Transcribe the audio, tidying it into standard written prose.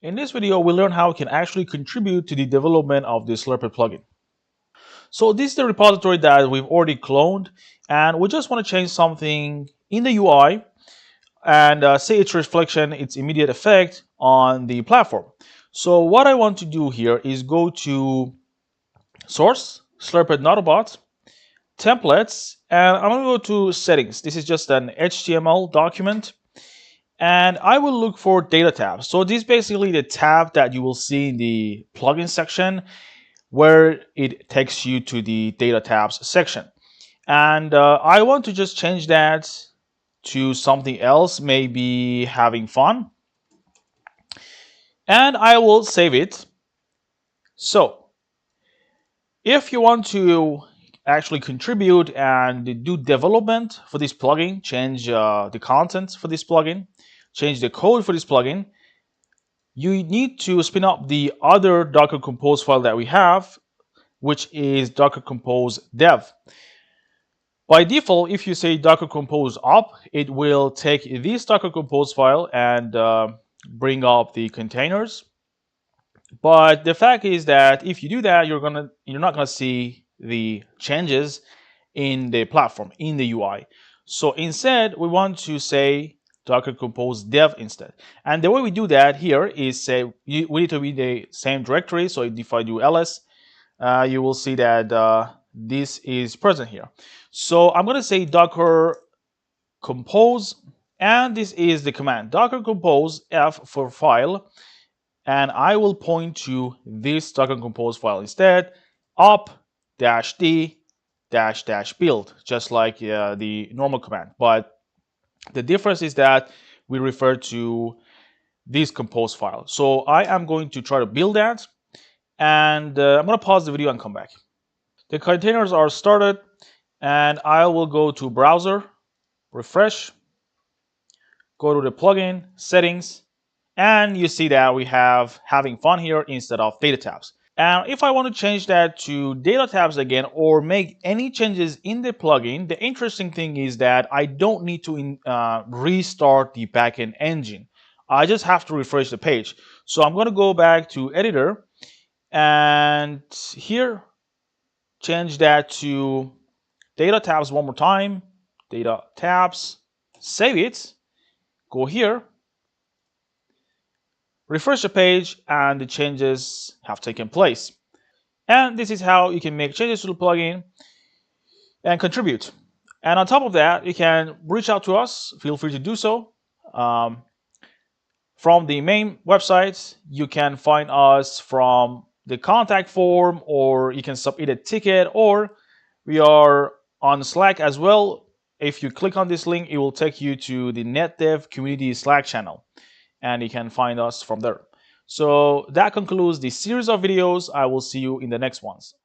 In this video, we'll learn how we can actually contribute to the development of the Slurp'it plugin. So this is the repository that we've already cloned, and we just want to change something in the UI and see its reflection, its immediate effect on the platform. So what I want to do here is go to Source, Slurp'it Nautobot, Templates, and I'm going to go to Settings. This is just an HTML document. And I will look for data tabs. So this is basically the tab that you will see in the plugin section where it takes you to the data tabs section. And I want to just change that to something else, maybe having fun. And I will save it. So if you want to actually contribute and do development for this plugin, change the content for this plugin, change the code for this plugin, you need to spin up the other Docker Compose file that we have, which is Docker Compose dev. By default, if you say Docker Compose up, it will take this Docker Compose file and bring up the containers. But the fact is that if you do that, you're not gonna see the changes in the platform, in the UI. So instead, we want to say Docker Compose dev instead. And the way we do that here is say we need to be the same directory. So if I do ls, you will see that this is present here. So I'm going to say Docker Compose, and this is the command Docker Compose f for file, and I will point to this Docker Compose file instead, up-d --build, just like the normal command. But the difference is that we refer to this compose file. So I am going to try to build that, and I'm going to pause the video and come back. The containers are started, and I will go to browser, refresh, go to the plugin, settings, and you see that we have having fun here instead of data tabs. And if I want to change that to data tabs again or make any changes in the plugin, the interesting thing is that I don't need to restart the backend engine. I just have to refresh the page. So I'm going to go back to editor and here change that to data tabs one more time, data tabs, save it, go here, refresh the page, and the changes have taken place. And this is how you can make changes to the plugin and contribute. And on top of that, you can reach out to us. Feel free to do so. From the main website, you can find us from the contact form, or you can submit a ticket, or we are on Slack as well. If you click on this link, it will take you to the NetDev community Slack channel, and you can find us from there. So that concludes the series of videos. I will see you in the next ones.